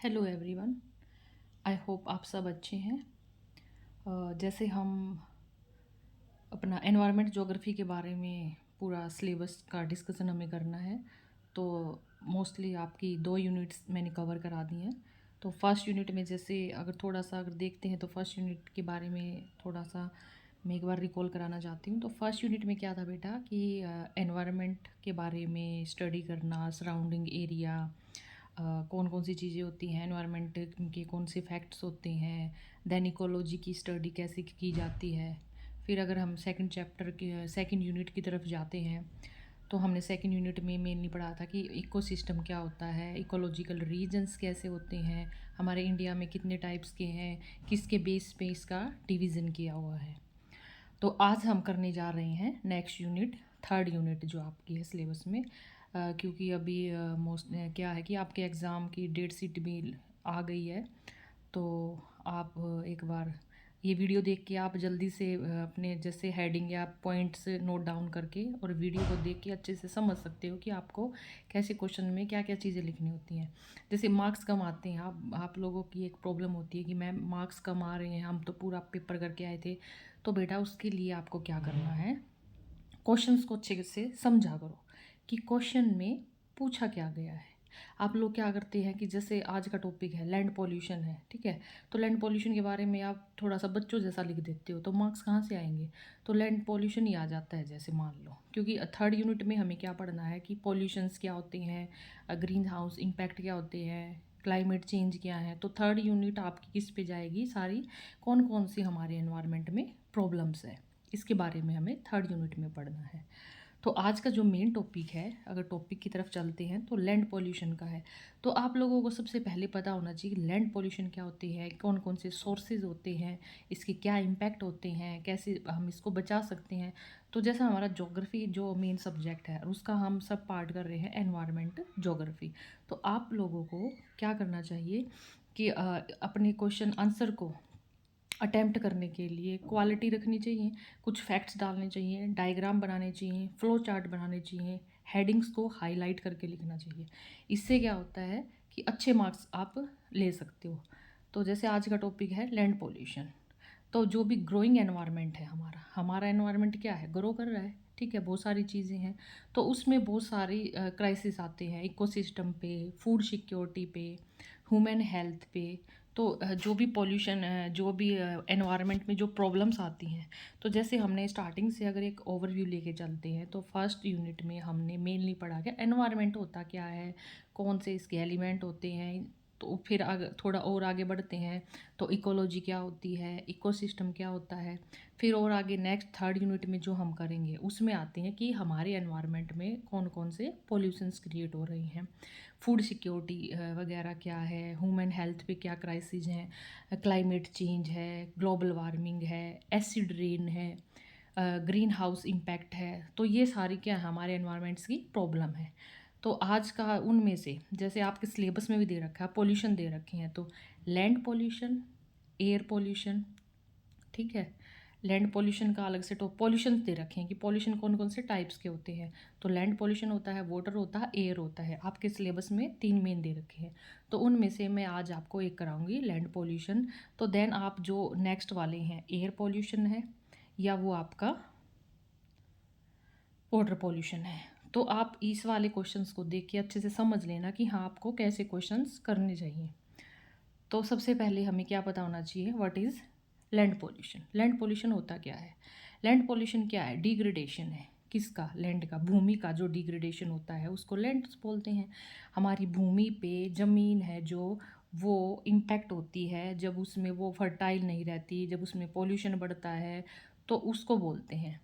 Hello everyone. I hope आप सब अच्छे हैं। जैसे हम अपना एनवायरनमेंट ज्योग्राफी के बारे में पूरा सिलेबस का डिस्कशन हमें करना है, तो मोस्टली आपकी 2 यूनिट्स मैंने कवर करा दी हैं। तो फर्स्ट यूनिट में जैसे अगर देखते हैं तो फर्स्ट यूनिट के बारे में थोड़ा सा मैं एक बार रिकॉल कराना चाहती हूँ। तो फर्स्ट यूनिट में क्या था बेटा कि एनवायरनमेंट के बारे में स्टडी करना, सराउंडिंग एरिया, कौन कौन सी चीज़ें होती हैं, एनवायरनमेंट के कौन से फैक्ट्स होते हैं, देन इकोलॉजी की स्टडी कैसे की जाती है। फिर अगर हम सेकंड चैप्टर के सेकंड यूनिट की तरफ जाते हैं तो हमने सेकंड यूनिट में मेनली पढ़ा था कि इकोसिस्टम क्या होता है, इकोलॉजिकल रीजन्स कैसे होते हैं, हमारे इंडिया में कितने टाइप्स के हैं, किसके बेस पे इसका डिवीज़न किया हुआ है। तो आज हम करने जा रहे हैं नेक्स्ट यूनिट, थर्ड यूनिट जो आपकी है सिलेबस में। क्योंकि अभी मोस्ट क्या है कि आपके एग्ज़ाम की डेट शीट भी आ गई है, तो आप एक बार ये वीडियो देख के आप जल्दी से अपने जैसे हेडिंग या पॉइंट्स नोट डाउन करके और वीडियो को देख के अच्छे से समझ सकते हो कि आपको कैसे क्वेश्चन में क्या क्या चीज़ें लिखनी होती हैं। जैसे मार्क्स कम आते हैं, आप लोगों की एक प्रॉब्लम होती है कि मैम मार्क्स कम आ रहे हैं, हम तो पूरा पेपर करके आए थे। तो बेटा उसके लिए आपको क्या करना है, क्वेश्चंस को अच्छे से समझा करो कि क्वेश्चन में पूछा क्या गया है। आप लोग क्या करते हैं कि जैसे आज का टॉपिक है लैंड पॉल्यूशन है, ठीक है, तो लैंड पॉल्यूशन के बारे में आप थोड़ा सा बच्चों जैसा लिख देते हो तो मार्क्स कहाँ से आएंगे। तो लैंड पॉल्यूशन ही आ जाता है जैसे मान लो, क्योंकि थर्ड यूनिट में हमें क्या पढ़ना है कि पॉल्यूशंस क्या होते हैं, ग्रीन हाउस इम्पैक्ट क्या होते हैं, क्लाइमेट चेंज क्या है। तो थर्ड यूनिट आपकी किस पे जाएगी, सारी कौन कौन सी हमारे एनवायरनमेंट में प्रॉब्लम्स है, इसके बारे में हमें थर्ड यूनिट में पढ़ना है। तो आज का जो मेन टॉपिक है, अगर टॉपिक की तरफ चलते हैं तो लैंड पॉल्यूशन का है। तो आप लोगों को सबसे पहले पता होना चाहिए कि लैंड पॉल्यूशन क्या होती है, कौन कौन से सोर्सेज होते हैं, इसके क्या इम्पैक्ट होते हैं, कैसे हम इसको बचा सकते हैं। तो जैसा हमारा ज्योग्राफी जो मेन सब्जेक्ट है उसका हम सब पार्ट कर रहे हैं एनवायरनमेंट ज्योग्राफी। तो आप लोगों को क्या करना चाहिए कि अपने क्वेश्चन आंसर को अटेम्प्ट करने के लिए क्वालिटी रखनी चाहिए, कुछ फैक्ट्स डालने चाहिए, डायग्राम बनाने चाहिए, फ्लो चार्ट बनाने चाहिए, हेडिंग्स को हाईलाइट करके लिखना चाहिए। इससे क्या होता है कि अच्छे मार्क्स आप ले सकते हो। तो जैसे आज का टॉपिक है लैंड पोल्यूशन, तो जो भी ग्रोइंग एनवायरनमेंट है, हमारा एनवायरनमेंट क्या है, ग्रो कर रहा है, ठीक है, बहुत सारी चीज़ें हैं। तो उसमें बहुत सारी क्राइसिस आते हैं, इकोसिस्टम पे, फूड सिक्योरिटी पे, ह्यूमन हेल्थ पे। तो जो भी पॉल्यूशन, जो भी एनवायरनमेंट में जो प्रॉब्लम्स आती हैं, तो जैसे हमने स्टार्टिंग से अगर एक ओवरव्यू लेके चलते हैं तो फर्स्ट यूनिट में हमने मेनली पढ़ा कि एनवायरनमेंट होता क्या है, कौन से इसके एलिमेंट होते हैं। तो फिर आगे थोड़ा और आगे बढ़ते हैं तो इकोलॉजी क्या होती है, इकोसिस्टम क्या होता है। फिर और आगे नेक्स्ट थर्ड यूनिट में जो हम करेंगे उसमें आते हैं कि हमारे एनवायरनमेंट में कौन कौन से पॉल्यूशंस क्रिएट हो रही हैं, फूड सिक्योरिटी वगैरह क्या है, ह्यूमन हेल्थ पे क्या क्राइसिस हैं, क्लाइमेट चेंज है, ग्लोबल वार्मिंग है, एसिड रेन है, ग्रीन हाउस इम्पैक्ट है। तो ये सारी क्या है, हमारे एनवायरनमेंट्स की प्रॉब्लम है। तो आज का उनमें से जैसे आपके सिलेबस में भी दे रखा है, पोल्यूशन दे रखे हैं, तो लैंड पोल्यूशन, एयर पोल्यूशन, ठीक है, लैंड पोल्यूशन का अलग से तो पॉल्यूशन दे रखे हैं कि पॉल्यूशन कौन कौन से टाइप्स के होते हैं। तो लैंड पोल्यूशन होता है, वाटर होता है, एयर होता है। आपके सिलेबस में 3 मेन दे रखे हैं, तो उनमें से मैं आज आपको एक कराऊंगी लैंड पोल्यूशन। तो देन आप जो नेक्स्ट वाले हैं एयर पोल्यूशन है या वो आपका वाटर पोल्यूशन है। तो आप इस वाले क्वेश्चंस को देख के अच्छे से समझ लेना कि हाँ आपको कैसे क्वेश्चंस करने चाहिए। तो सबसे पहले हमें क्या पता होना चाहिए, what is land pollution. Land pollution होता क्या है, लैंड पोल्यूशन क्या है, डिग्रेडेशन है किसका, लैंड का, भूमि का जो डिग्रेडेशन होता है उसको लैंड बोलते हैं। हमारी भूमि पे ज़मीन है जो, वो इम्पैक्ट होती है जब उसमें वो फर्टाइल नहीं रहती, जब उसमें पोल्यूशन बढ़ता है, तो उसको बोलते हैं।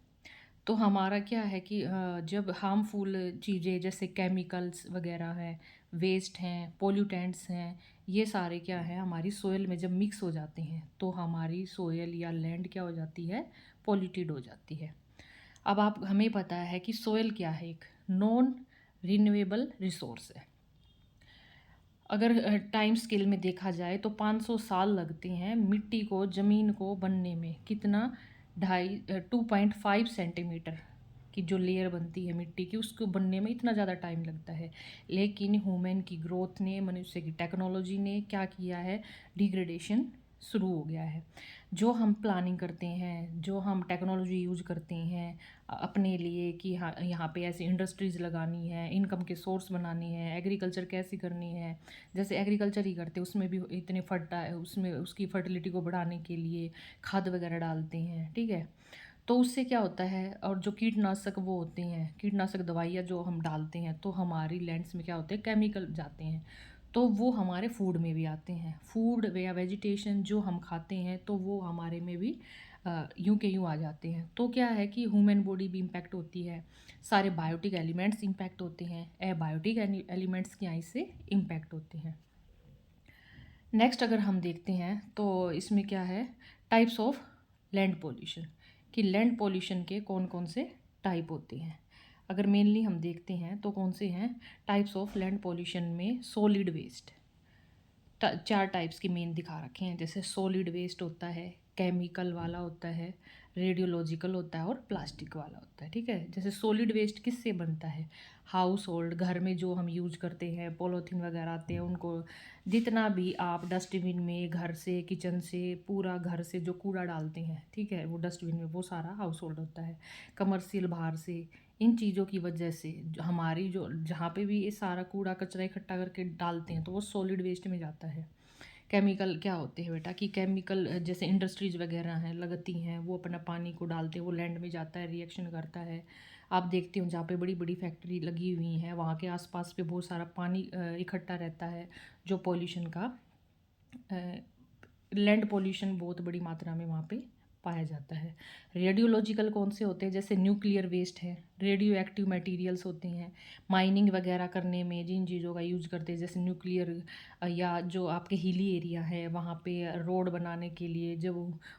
तो हमारा क्या है कि जब हार्मफुल चीज़ें जैसे केमिकल्स वगैरह हैं, वेस्ट हैं, पोल्यूटेंट्स हैं, ये सारे क्या है हमारी सोयल में जब मिक्स हो जाते हैं तो हमारी सोयल या लैंड क्या हो जाती है, पोल्यूटेड हो जाती है। अब आप हमें पता है कि सोयल क्या है, एक नॉन रिन्यूएबल रिसोर्स है। अगर टाइम स्केल में देखा जाए तो 500 साल लगते हैं मिट्टी को, ज़मीन को बनने में, कितना, 2.5 सेंटीमीटर, कि जो लेयर बनती है मिट्टी की उसको बनने में इतना ज़्यादा टाइम लगता है। लेकिन ह्यूमन की ग्रोथ ने, मनुष्य की टेक्नोलॉजी ने क्या किया है, डिग्रेडेशन शुरू हो गया है। जो हम प्लानिंग करते हैं, जो हम टेक्नोलॉजी यूज करते हैं अपने लिए कि हाँ यहाँ पे ऐसी इंडस्ट्रीज़ लगानी है, इनकम के सोर्स बनानी है, एग्रीकल्चर कैसी करनी है, जैसे एग्रीकल्चर ही करते उसमें भी इतने उसमें उसकी फर्टिलिटी को बढ़ाने के लिए खाद वगैरह डालते हैं, ठीक है। तो उससे क्या होता है, और जो कीटनाशक वो होते हैं, कीटनाशक दवाइयाँ जो हम डालते हैं तो हमारी लैंड्स में क्या होते हैं, केमिकल जाते हैं, तो वो हमारे फूड में भी आते हैं। फूड या वेजिटेशन जो हम खाते हैं तो वो हमारे में भी यूं के यूं आ जाते हैं। तो क्या है कि ह्यूमन बॉडी भी इम्पैक्ट होती है, सारे बायोटिक एलिमेंट्स इम्पैक्ट होते हैं, एबायोटिक एलिमेंट्स की आई से इम्पैक्ट होते हैं। नेक्स्ट अगर हम देखते हैं तो इसमें क्या है, टाइप्स ऑफ लैंड पोल्यूशन, कि लैंड पोल्यूशन के कौन कौन से टाइप होते हैं। अगर मेनली हम देखते हैं तो कौन से हैं टाइप्स ऑफ लैंड पोल्यूशन में, सॉलिड वेस्ट, चार टाइप्स की मेन दिखा रखे हैं। जैसे सॉलिड वेस्ट होता है, केमिकल वाला होता है, रेडियोलॉजिकल होता है और प्लास्टिक वाला होता है, ठीक है। जैसे सॉलिड वेस्ट किससे बनता है, हाउस होल्ड, घर में जो हम यूज करते हैं, पॉलीथीन वगैरह आते हैं उनको, जितना भी आप डस्टबिन में घर से, किचन से, पूरा घर से जो कूड़ा डालते हैं, ठीक है, वो डस्टबिन में, वो सारा हाउस होल्ड होता है। कमर्शियल बाहर से, इन चीज़ों की वजह से हमारी जो जहाँ पे भी ये सारा कूड़ा कचरा इकट्ठा करके डालते हैं तो वो सॉलिड वेस्ट में जाता है। केमिकल क्या होते हैं बेटा, कि केमिकल जैसे इंडस्ट्रीज वगैरह हैं लगती हैं, वो अपना पानी को डालते हैं, वो लैंड में जाता है, रिएक्शन करता है। आप देखते हो जहाँ पे बड़ी बड़ी फैक्ट्री लगी हुई हैं वहाँ के आसपास पे बहुत सारा पानी इकट्ठा रहता है, जो पॉल्यूशन का, लैंड पॉल्यूशन बहुत बड़ी मात्रा में वहाँ पे पाया जाता है। रेडियोलॉजिकल कौन से होते हैं, जैसे न्यूक्लियर वेस्ट है, रेडियो एक्टिव मटीरियल्स होते हैं, माइनिंग वगैरह करने में जिन चीज़ों का यूज करते हैं, जैसे न्यूक्लियर, या जो आपके हिली एरिया है वहाँ पे रोड बनाने के लिए जब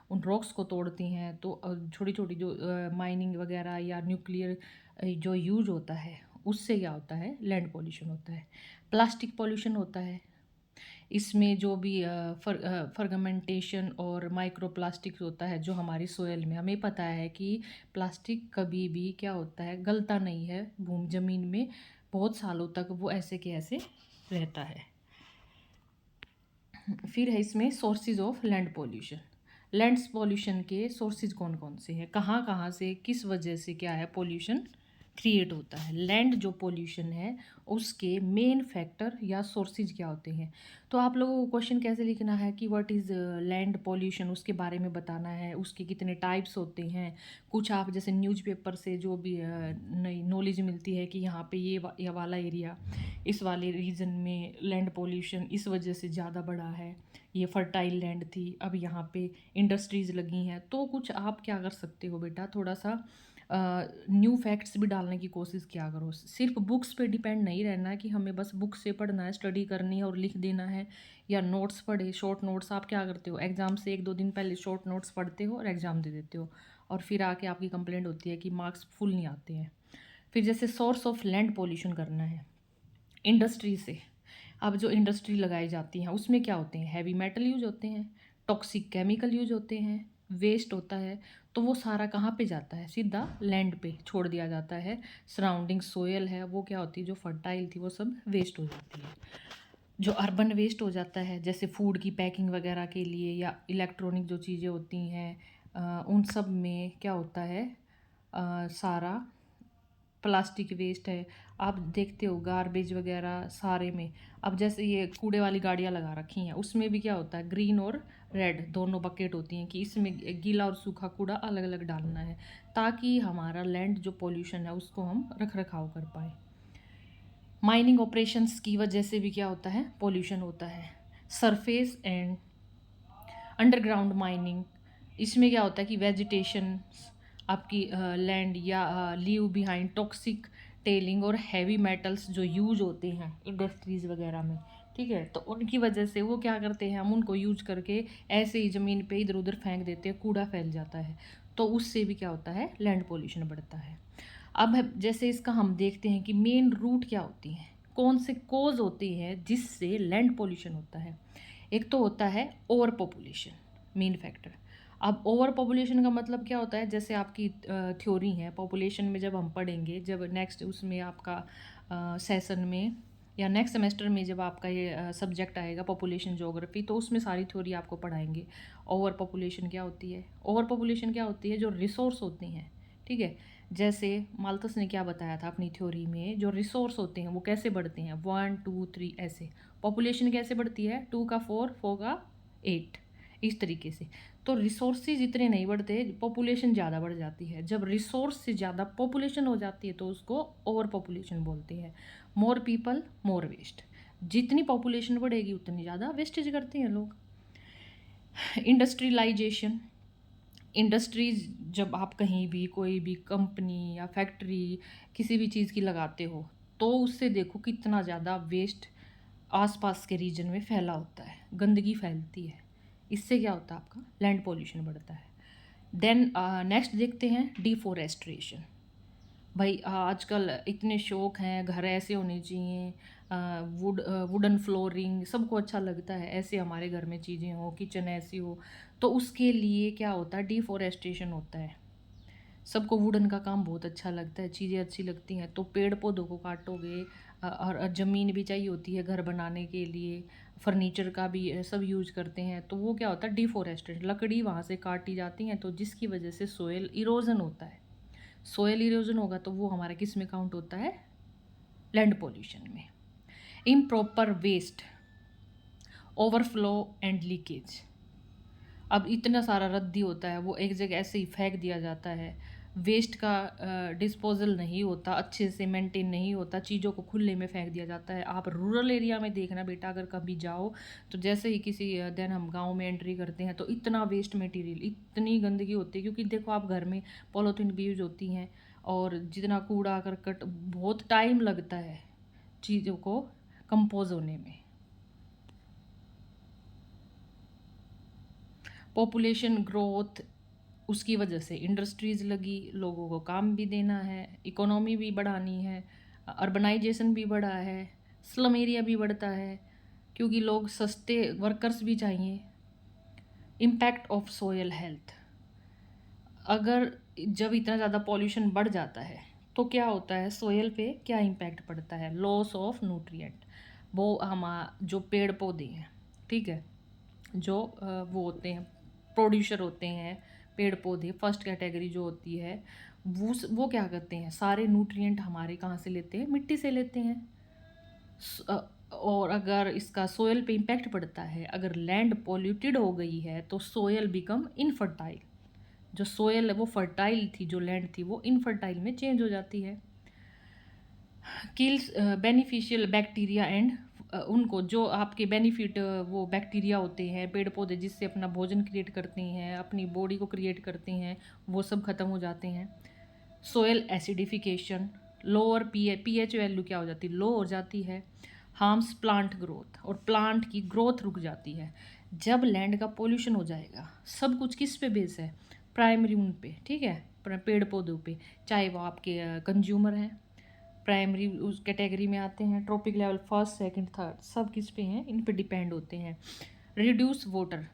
उन रॉक्स को तोड़ती हैं तो छोटी छोटी जो माइनिंग वगैरह या न्यूक्लियर जो यूज होता है उससे क्या होता है, लैंड पॉल्यूशन होता है। प्लास्टिक पॉल्यूशन होता है, इसमें जो भी फर्गमेंटेशन और माइक्रो प्लास्टिक्स होता है जो हमारी सोयल में, हमें पता है कि प्लास्टिक कभी भी क्या होता है, गलता नहीं है, भूमि ज़मीन में बहुत सालों तक वो ऐसे के ऐसे रहता है। फिर है इसमें sources of land pollution. Land pollution के सोर्सेज कौन कौन से हैं, कहाँ कहाँ से किस वजह से क्या है पोल्यूशन क्रिएट होता है। लैंड जो पोल्यूशन है उसके मेन फैक्टर या सोर्सेज क्या होते हैं। तो आप लोगों को क्वेश्चन कैसे लिखना है कि व्हाट इज़ लैंड पोल्यूशन, उसके बारे में बताना है, उसके कितने टाइप्स होते हैं। कुछ आप जैसे न्यूज़पेपर से जो भी नई नॉलेज मिलती है कि यहाँ पे ये वाला एरिया, इस वाले रीजन में लैंड पोल्यूशन इस वजह से ज़्यादा बढ़ा है, ये फर्टाइल लैंड थी, अब यहाँ पे इंडस्ट्रीज़ लगी हैं। तो कुछ आप क्या कर सकते हो बेटा, थोड़ा सा न्यू फैक्ट्स भी डालने की कोशिश किया करो। सिर्फ बुक्स पे डिपेंड नहीं रहना है कि हमें बस बुक से पढ़ना है, स्टडी करनी है और लिख देना है, या नोट्स पढ़े, शॉर्ट नोट्स। आप क्या करते हो, एग्ज़ाम से एक दो दिन पहले शॉर्ट नोट्स पढ़ते हो और एग्ज़ाम दे देते हो, और फिर आके आपकी कंप्लेंट होती है कि मार्क्स फुल नहीं आते हैं। फिर जैसे सोर्स ऑफ लैंड पोल्यूशन करना है, इंडस्ट्री से। अब जो इंडस्ट्री लगाई जाती हैं उसमें क्या होते हैं, हैवी मेटल यूज होते हैं, टॉक्सिक केमिकल यूज होते हैं, वेस्ट होता है। तो वो सारा कहाँ पे जाता है, सीधा लैंड पे छोड़ दिया जाता है। सराउंडिंग सोयल है वो क्या होती है, जो फर्टाइल थी वो सब वेस्ट हो जाती है। जो अर्बन वेस्ट हो जाता है, जैसे फूड की पैकिंग वगैरह के लिए या इलेक्ट्रॉनिक जो चीज़ें होती हैं उन सब में क्या होता है, सारा प्लास्टिक वेस्ट है। आप देखते हो गार्बेज वगैरह सारे में, अब जैसे ये कूड़े वाली गाड़ियाँ लगा रखी हैं उसमें भी क्या होता है, ग्रीन और रेड दोनों बकेट होती हैं कि इसमें गीला और सूखा कूड़ा अलग अलग डालना है, ताकि हमारा लैंड जो पोल्यूशन है उसको हम रख रखाव कर पाए। माइनिंग ऑपरेशंस की वजह से भी क्या होता है, पोल्यूशन होता है। सरफेस एंड अंडरग्राउंड माइनिंग, इसमें क्या होता है कि वेजिटेशन आपकी लैंड या लीव बिहाइंड टॉक्सिक टेलिंग और हैवी मेटल्स जो यूज होते हैं इंडस्ट्रीज़ वगैरह में, ठीक है, तो उनकी वजह से वो क्या करते हैं, हम उनको यूज करके ऐसे ही ज़मीन पे इधर उधर फेंक देते हैं, कूड़ा फैल जाता है, तो उससे भी क्या होता है, लैंड पोल्यूशन बढ़ता है। अब जैसे इसका हम देखते हैं कि मेन रूट क्या होती हैं, कौन से कोज होती हैं जिससे लैंड पोल्यूशन होता है। एक तो होता है ओवर पॉपुलेशन, मेन फैक्टर। अब ओवर पॉपुलेशन का मतलब क्या होता है, जैसे आपकी थ्योरी है पॉपुलेशन में, जब हम पढ़ेंगे, जब नेक्स्ट उसमें आपका सेशन में या नेक्स्ट सेमेस्टर में जब आपका ये सब्जेक्ट आएगा पॉपुलेशन ज्योग्राफी, तो उसमें सारी थ्योरी आपको पढ़ाएंगे। ओवर पॉपुलेशन क्या होती है, ओवर पॉपुलेशन क्या होती है, जो रिसोर्स होती हैं, ठीक है। जैसे माल्थस ने क्या बताया था अपनी थ्योरी में, जो रिसोर्स होते हैं वो कैसे बढ़ते हैं, 1 2 3 ऐसे। पॉपुलेशन कैसे बढ़ती है, 2 का 4, 4 का 8, इस तरीके से। तो रिसोर्सेज इतने नहीं बढ़ते, पॉपुलेशन ज़्यादा बढ़ जाती है। जब रिसोर्स से ज़्यादा पॉपुलेशन हो जाती है तो उसको ओवर पॉपुलेशन बोलते हैं। मोर पीपल मोर वेस्ट, जितनी पॉपुलेशन बढ़ेगी उतनी ज़्यादा वेस्टेज करते हैं लोग। इंडस्ट्रियलाइजेशन, इंडस्ट्रीज, जब आप कहीं भी कोई भी कंपनी या फैक्ट्री किसी भी चीज़ की लगाते हो तो उससे देखो कितना ज़्यादा वेस्ट आसपास के रीजन में फैला होता है, गंदगी फैलती है। इससे क्या होता है, आपका लैंड पॉल्यूशन बढ़ता है। देन नेक्स्ट देखते हैं डिफोरेस्ट्रेशन। भाई आजकल इतने शौक हैं, घर ऐसे होने चाहिए, वुडन फ्लोरिंग सबको अच्छा लगता है, ऐसे हमारे घर में चीज़ें हो, किचन ऐसी हो। तो उसके लिए क्या होता है, डिफोरेस्टेशन होता है। सबको वुडन का काम बहुत अच्छा लगता है, चीज़ें अच्छी लगती हैं, तो पेड़ पौधों को काटोगे। और ज़मीन भी चाहिए होती है घर बनाने के लिए, फर्नीचर का भी सब यूज करते हैं। तो वो क्या होता है, डिफोरेस्टेशन, लकड़ी वहाँ से काटी जाती हैं, तो जिसकी वजह से सोयल इरोजन होता है। सोयल इरोजन होगा तो वो हमारा किस में काउंट होता है, लैंड पॉल्यूशन में। Improper waste, overflow and leakage. अब इतना सारा रद्दी होता है, वो एक जगह ऐसे ही फेंक दिया जाता है, वेस्ट का डिस्पोजल नहीं होता, अच्छे से मेंटेन नहीं होता, चीज़ों को खुले में फेंक दिया जाता है। आप रूरल एरिया में देखना बेटा, अगर कभी जाओ तो जैसे ही किसी दिन हम गांव में एंट्री करते हैं तो इतना वेस्ट मटेरियल, इतनी गंदगी होती है, क्योंकि देखो आप घर में पॉलीथीन भी यूज होती हैं, और जितना कूड़ा करकट, बहुत टाइम लगता है चीज़ों को कंपोज होने में। पॉपुलेशन ग्रोथ, उसकी वजह से इंडस्ट्रीज़ लगी, लोगों को काम भी देना है, इकोनॉमी भी बढ़ानी है, अर्बनाइजेशन भी बढ़ा है, स्लम एरिया भी बढ़ता है, क्योंकि लोग सस्ते वर्कर्स भी चाहिए। इम्पैक्ट ऑफ सोयल हेल्थ, अगर जब इतना ज़्यादा पॉल्यूशन बढ़ जाता है तो क्या होता है, सोयल पे क्या इम्पैक्ट पड़ता है, लॉस ऑफ न्यूट्रिएंट। वो हम जो पेड़ पौधे हैं, ठीक है, जो वो होते हैं, प्रोड्यूसर होते हैं पेड़ पौधे, फर्स्ट कैटेगरी जो होती है, वो क्या करते हैं, सारे न्यूट्रिएंट हमारे कहाँ से लेते हैं, मिट्टी से लेते हैं। और अगर इसका सोयल पे इम्पैक्ट पड़ता है, अगर लैंड पॉल्यूटेड हो गई है तो सोयल बिकम इनफर्टाइल। जो सोयल है वो फर्टाइल थी, जो लैंड थी वो इनफर्टाइल में चेंज हो जाती है। किल्स बेनिफिशियल बैक्टीरिया एंड, उनको जो आपके बेनिफिट वो बैक्टीरिया होते हैं, पेड़ पौधे जिससे अपना भोजन क्रिएट करते हैं, अपनी बॉडी को क्रिएट करते हैं, वो सब खत्म हो जाते हैं। Soil acidification, lower pH value क्या हो जाती है, लो हो जाती है। हार्म्स प्लांट ग्रोथ, और प्लांट की ग्रोथ रुक जाती है। जब लैंड का पोल्यूशन हो जाएगा, सब कुछ किस पे बेस है, प्राइमरी उन पे, ठीक है, पेड़ पौधों पे, चाहे वो आपके कंज्यूमर हैं, प्राइमरी उस कैटेगरी में आते हैं, trophic level first second third, सब किस पे हैं, इन पे डिपेंड होते हैं। Reduce water,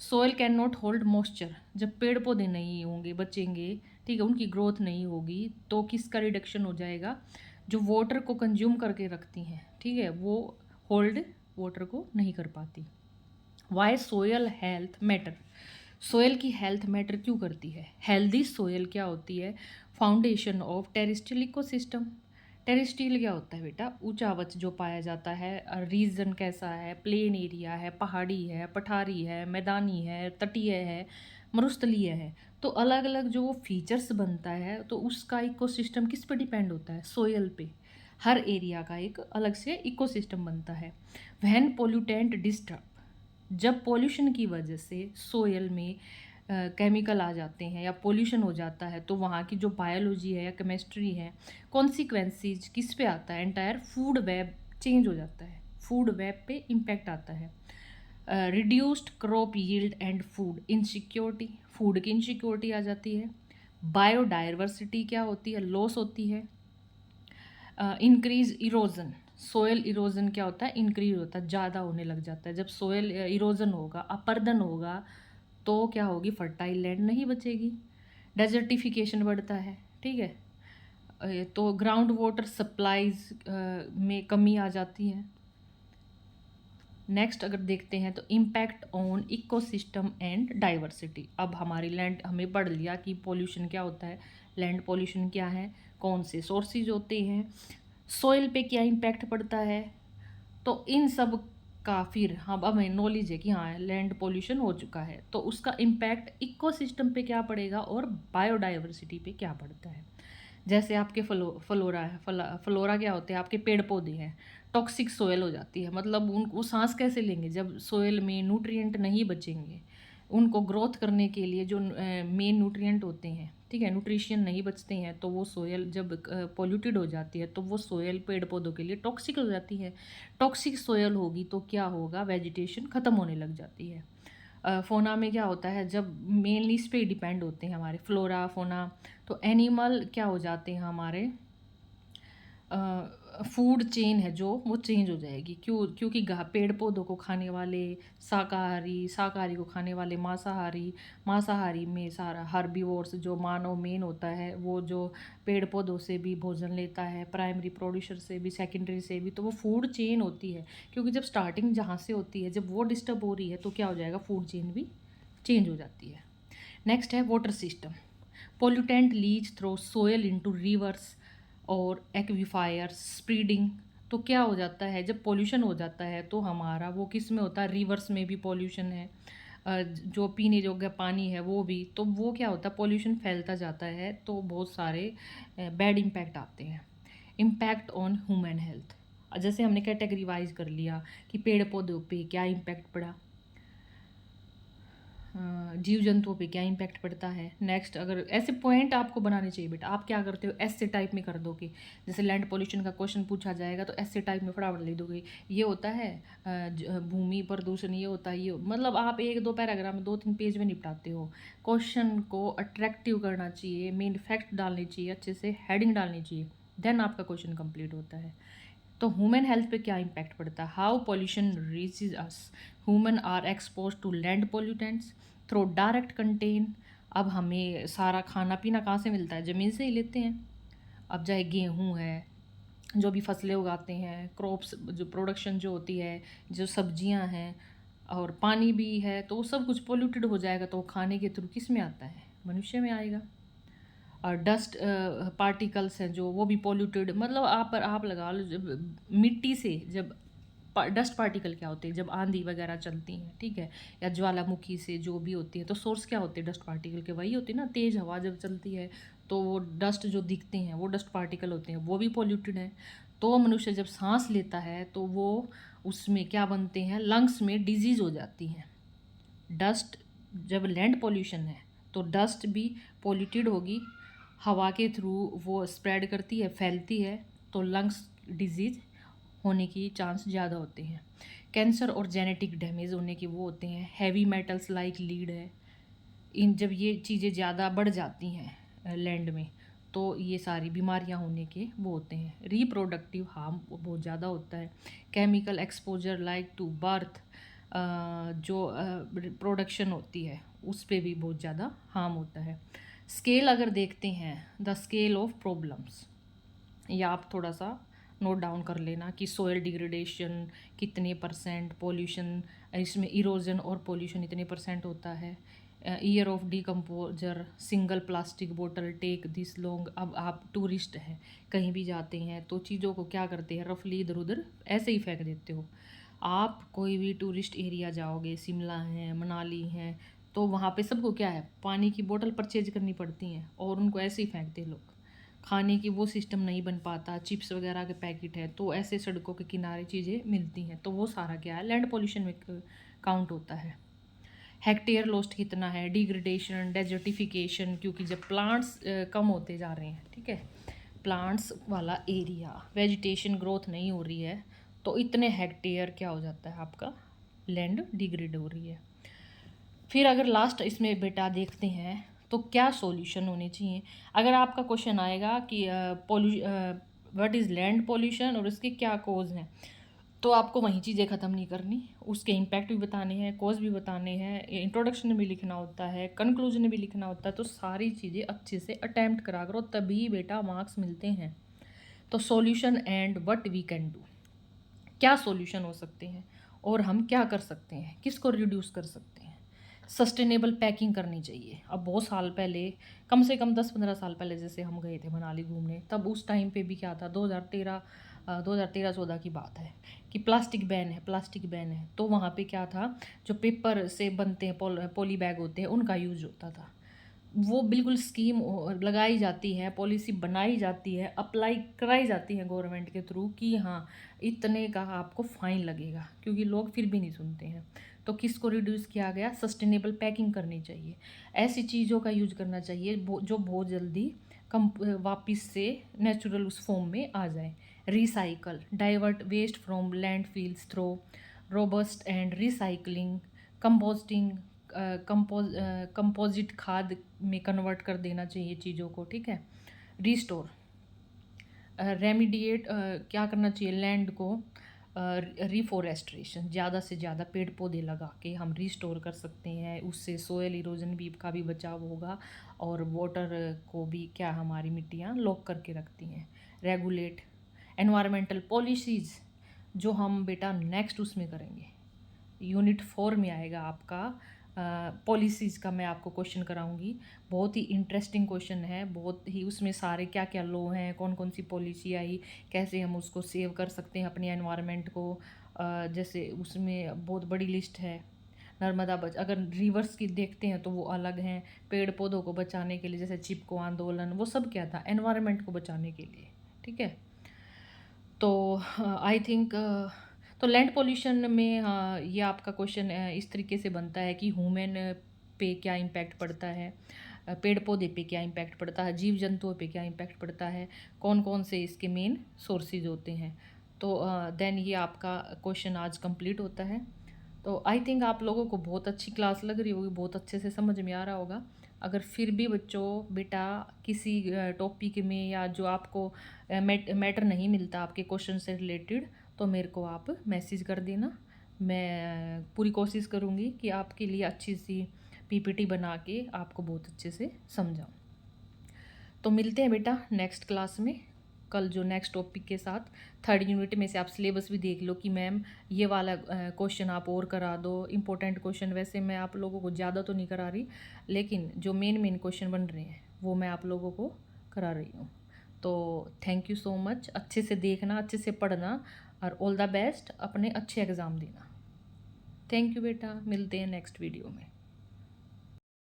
soil can not hold moisture, जब पेड़ पौधे नहीं होंगे, बचेंगे, ठीक है, उनकी ग्रोथ नहीं होगी, तो किसका रिडक्शन हो जाएगा, जो वाटर को कंज्यूम करके रखती हैं, ठीक है, वो होल्ड वाटर को नहीं कर पाती। Why soil health matter, soil की हेल्थ मैटर क्यों करती है, हेल्दी सोयल क्या होती है, foundation of terrestrial ecosystem. Terrestrial क्या होता है बेटा, ऊंचा वच जो पाया जाता है, रीजन कैसा है, प्लेन एरिया है, पहाड़ी है, पठारी है, मैदानी है, तटीय है, मरुस्थलीय है। तो अलग अलग जो वो फीचर्स बनता है, तो उसका इकोसिस्टम किस पे डिपेंड होता है, सोयल पे। हर एरिया का एक अलग से इकोसिस्टम बनता है। व्हेन पोल्यूटेंट डिस्टर्ब, जब पॉल्यूशन की वजह से सोयल में केमिकल आ जाते हैं या पोल्यूशन हो जाता है, तो वहाँ की जो बायोलॉजी है या केमिस्ट्री है, कॉन्सिक्वेंसीज किस पे आता है, एंटायर फूड वेब चेंज हो जाता है, फूड वेब पे इम्पैक्ट आता है। Reduced crop yield and food insecurity, food की इनसिक्योरिटी आ जाती है। बायोडाइवर्सिटी क्या होती है, लॉस होती है। इंक्रीज इरोजन, सोयल इरोजन क्या होता है, इंक्रीज होता है, ज़्यादा होने लग जाता है। जब सोयल इरोजन होगा, अपर्दन होगा, तो क्या होगी, फर्टाइल लैंड नहीं बचेगी, डेजर्टिफिकेशन बढ़ता है, ठीक है। तो ग्राउंड वाटर सप्लाईज में कमी आ जाती है। नेक्स्ट अगर देखते हैं तो impact on ecosystem and diversity. अब हमारी लैंड, हमें पढ़ लिया कि पोल्यूशन क्या होता है, लैंड पोल्यूशन क्या है, कौन से सोर्सेज होते हैं, सोइल पे क्या इम्पैक्ट पड़ता है। तो इन सब का फिर हम, अब हमें नॉलेज है कि हाँ लैंड पोल्यूशन हो चुका है, तो उसका इम्पैक्ट इकोसिस्टम पे क्या पड़ेगा और बायोडाइवर्सिटी पे क्या पड़ता है। जैसे आपके फ्लोरा है, फ्लोरा क्या होते हैं, आपके पेड़ पौधे हैं, टॉक्सिक सोयल हो जाती है, मतलब उनको सांस कैसे लेंगे जब सोयल में न्यूट्रिएंट नहीं बचेंगे। उनको ग्रोथ करने के लिए जो मेन न्यूट्रिएंट होते हैं, ठीक है, न्यूट्रिशन नहीं बचते हैं, तो वो सोयल जब पोल्यूटेड हो जाती है तो वो सोयल पेड़ पौधों के लिए टॉक्सिक हो जाती है। टॉक्सिक सोयल होगी तो क्या होगा, वेजिटेशन ख़त्म होने लग जाती है। फोना में क्या होता है, जब मेनली इस पे डिपेंड होते हैं हमारे फ्लोरा फोना, तो एनिमल क्या हो जाते हैं हमारे, फूड चेन है जो वो चेंज हो जाएगी। क्योंकि पेड़ पौधों को खाने वाले शाकाहारी, शाकाहारी को खाने वाले मांसाहारी, मांसाहारी में सारा हर्बीवोर्स जो मानव मेन होता है, वो जो पेड़ पौधों से भी भोजन लेता है, प्राइमरी प्रोड्यूसर से भी, सेकेंडरी से भी, तो वो फूड चेन होती है। क्योंकि जब स्टार्टिंग जहाँ से होती है, जब वो डिस्टर्ब हो रही है तो क्या हो जाएगा, फूड चेन भी चेंज हो जाती है। नेक्स्ट है water system. Pollutant leach through soil into rivers और एक्विफायर्स स्प्रीडिंग। तो क्या हो जाता है, जब पोल्यूशन हो जाता है तो हमारा वो किस में होता है, रिवर्स में भी पोल्यूशन है, जो पीने योग्य पानी है वो भी, तो वो क्या होता है, पोल्यूशन फैलता जाता है तो बहुत सारे बैड इम्पैक्ट आते हैं। इम्पैक्ट ऑन ह्यूमन हेल्थ, जैसे हमने कैटेगरी वाइज कर लिया कि पेड़ पौधों पे क्या इम्पैक्ट पड़ा, जीव जंतुओं पे क्या इम्पैक्ट पड़ता है। नेक्स्ट अगर ऐसे पॉइंट आपको बनाने चाहिए बेटा, आप क्या करते हो, ऐसे टाइप में कर दोगे, जैसे लैंड पोल्यूशन का क्वेश्चन पूछा जाएगा तो ऐसे टाइप में फटाफट लिख दोगे, ये होता है भूमि प्रदूषण, ये होता है, ये मतलब आप एक दो पैराग्राफ में 2-3 पेज में निपटाते हो। क्वेश्चन को अट्रैक्टिव करना चाहिए, मेन फैक्ट डालने चाहिए, अच्छे से हेडिंग डालनी चाहिए, देन आपका क्वेश्चन कंप्लीट होता है। तो ह्यूमन हेल्थ पे क्या इम्पैक्ट पड़ता है, how pollution reaches us, human are expose to land pollutants through direct contain. अब हमें सारा खाना पीना कहाँ से मिलता है, ज़मीन से ही लेते हैं। अब चाहे गेहूँ है, जो भी फसलें उगाते हैं, क्रॉप्स जो प्रोडक्शन जो होती है, जो सब्जियां हैं, और पानी भी है, तो वो सब कुछ पोल्यूटेड हो जाएगा, तो वो खाने के थ्रू किस में आता है, मनुष्य में आएगा। और डस्ट पार्टिकल्स हैं जो, वो भी पोल्यूटेड, मतलब आप लगा लो, जब मिट्टी से जब डस्ट पार्टिकल क्या होते हैं, जब आंधी वगैरह चलती हैं, ठीक है, या ज्वालामुखी से जो भी होती है, तो सोर्स क्या होते हैं डस्ट पार्टिकल के, वही होती है ना, तेज़ हवा जब चलती है तो वो डस्ट जो दिखते हैं वो डस्ट पार्टिकल होते हैं, वो भी पोल्यूटेड हैं। तो मनुष्य जब सांस लेता है तो वो उसमें क्या बनते हैं, लंग्स में डिजीज़ हो जाती हैं। डस्ट, जब लैंड पोल्यूशन है तो डस्ट भी पोल्यूटेड होगी, हवा के थ्रू वो स्प्रेड करती है, फैलती है, तो लंग्स डिजीज़ होने की चांस ज़्यादा होते हैं। कैंसर और जेनेटिक डैमेज होने के वो होते हैं। हैवी मेटल्स लाइक लीड है, इन जब ये चीज़ें ज़्यादा बढ़ जाती हैं लैंड में, तो ये सारी बीमारियां होने के वो होते हैं। रिप्रोडक्टिव हार्म बहुत ज़्यादा होता है। Chemical exposure like to birth, जो प्रोडक्शन होती है उस पर भी बहुत ज़्यादा हार्म होता है। स्केल अगर देखते हैं, द स्केल ऑफ प्रॉब्लम्स, या आप थोड़ा सा नोट डाउन कर लेना कि सोयल डिग्रेडेशन कितने परसेंट, पोल्यूशन इसमें इरोजन और पोल्यूशन इतने परसेंट होता है। Year of decomposer, single plastic बोतल टेक दिस लॉन्ग। अब आप टूरिस्ट हैं, कहीं भी जाते हैं तो चीज़ों को क्या करते हैं, रफली इधर उधर ऐसे ही फेंक देते हो। आप कोई भी टूरिस्ट एरिया जाओगे, शिमला है, मनाली है, तो वहाँ पे सबको क्या है, पानी की बोतल परचेज करनी पड़ती हैं और उनको ऐसे ही फेंकते लोग। खाने की वो सिस्टम नहीं बन पाता, चिप्स वगैरह के पैकेट है तो ऐसे सड़कों के किनारे चीज़ें मिलती हैं, तो वो सारा क्या है, लैंड पॉल्यूशन में काउंट होता है। हेक्टेयर लॉस्ट कितना है, डिग्रेडेशन, डेजर्टिफिकेशन, क्योंकि जब प्लांट्स कम होते जा रहे हैं, ठीक है, प्लांट्स वाला एरिया, वेजिटेशन ग्रोथ नहीं हो रही है, तो इतने हेक्टेयर क्या हो जाता है आपका, लैंड डिग्रेड हो रही है। फिर अगर लास्ट इसमें बेटा देखते हैं तो क्या सॉल्यूशन होने चाहिए। अगर आपका क्वेश्चन आएगा कि व्हाट इज़ लैंड पॉल्यूशन और इसके क्या कोज हैं, तो आपको वही चीज़ें ख़त्म नहीं करनी, उसके इम्पैक्ट भी बताने हैं, कॉज भी बताने हैं, इंट्रोडक्शन में भी लिखना होता है, कंक्लूजन में भी लिखना होता है। तो सारी चीज़ें अच्छे से अटैम्प्ट करा करो, तभी बेटा मार्क्स मिलते हैं। तो solution and what we can do, क्या सॉल्यूशन हो सकते हैं और हम क्या कर सकते हैं, किसको रिड्यूस कर सकते हैं। सस्टेनेबल पैकिंग करनी चाहिए। अब बहुत साल पहले, कम से कम 10-15 साल पहले जैसे हम गए थे मनाली घूमने, तब उस टाइम पे भी क्या था, 2013-14 की बात है कि प्लास्टिक बैन है, प्लास्टिक बैन है। तो वहाँ पे क्या था, जो पेपर से बनते हैं पॉली बैग होते हैं, उनका यूज होता था। वो बिल्कुल स्कीम लगाई जाती है, पॉलिसी बनाई जाती है, अप्लाई कराई जाती है गवर्नमेंट के थ्रू कि हाँ इतने का आपको फ़ाइन लगेगा, क्योंकि लोग फिर भी नहीं सुनते हैं। तो किसको रिड्यूस किया गया, सस्टेनेबल पैकिंग करनी चाहिए, ऐसी चीज़ों का यूज करना चाहिए जो बहुत जल्दी कम वापस से नेचुरल उस फॉर्म में आ जाए। Recycle, divert waste from landfills through robust and recycling, composting, composite खाद में कन्वर्ट कर देना चाहिए चीज़ों को, ठीक है। रिस्टोर, रेमिडिएट, क्या करना चाहिए, लैंड को रिफॉरेस्ट्रेशन, ज़्यादा से ज़्यादा पेड़ पौधे लगा के हम रिस्टोर कर सकते हैं। उससे सोयल इरोजन भी का भी बचाव होगा और वाटर को भी क्या हमारी मिट्टियाँ लॉक करके रखती हैं। रेगुलेट, एनवायरमेंटल पॉलिसीज़ जो हम बेटा नेक्स्ट उसमें करेंगे, यूनिट 4 में आएगा आपका पॉलिसीज़ का, मैं आपको क्वेश्चन कराऊंगी। बहुत ही इंटरेस्टिंग क्वेश्चन है, बहुत ही, उसमें सारे क्या क्या लॉ हैं, कौन कौन सी पॉलिसी आई, कैसे हम उसको सेव कर सकते हैं अपने एनवायरनमेंट को। जैसे उसमें बहुत बड़ी लिस्ट है। नर्मदा अगर रिवर्स की देखते हैं तो वो अलग हैं, पेड़ पौधों को बचाने के लिए जैसे चिपको आंदोलन, वो सब क्या था, एनवायरनमेंट को बचाने के लिए, ठीक है। तो आई थिंक तो लैंड पोल्यूशन में ये आपका क्वेश्चन इस तरीके से बनता है कि ह्यूमन पे क्या इम्पैक्ट पड़ता है, पेड़ पौधे पे क्या इम्पैक्ट पड़ता है, जीव जंतुओं पे क्या इम्पैक्ट पड़ता है, कौन कौन से इसके मेन सोर्सेज होते हैं। तो देन ये आपका क्वेश्चन आज कंप्लीट होता है। तो आई थिंक आप लोगों को बहुत अच्छी क्लास लग रही होगी, बहुत अच्छे से समझ में आ रहा होगा। अगर फिर भी बच्चों बेटा किसी टॉपिक में या जो आपको मैटर नहीं मिलता आपके क्वेश्चन से रिलेटेड, तो मेरे को आप मैसेज कर देना। मैं पूरी कोशिश करूँगी कि आपके लिए अच्छी सी पीपीटी बना के आपको बहुत अच्छे से समझाऊँ। तो मिलते हैं बेटा नेक्स्ट क्लास में कल, जो नेक्स्ट टॉपिक के साथ। 3rd यूनिट में से आप सिलेबस भी देख लो कि मैम ये वाला क्वेश्चन आप और करा दो, इम्पोर्टेंट क्वेश्चन। वैसे मैं आप लोगों को ज़्यादा तो नहीं करा रही, लेकिन जो मेन क्वेश्चन बन रहे हैं वो मैं आप लोगों को करा रही हूँ। तो थैंक यू सो मच, अच्छे से देखना, अच्छे से पढ़ना, और ऑल द बेस्ट, अपने अच्छे एग्ज़ाम देना। थैंक यू बेटा, मिलते हैं नेक्स्ट वीडियो में।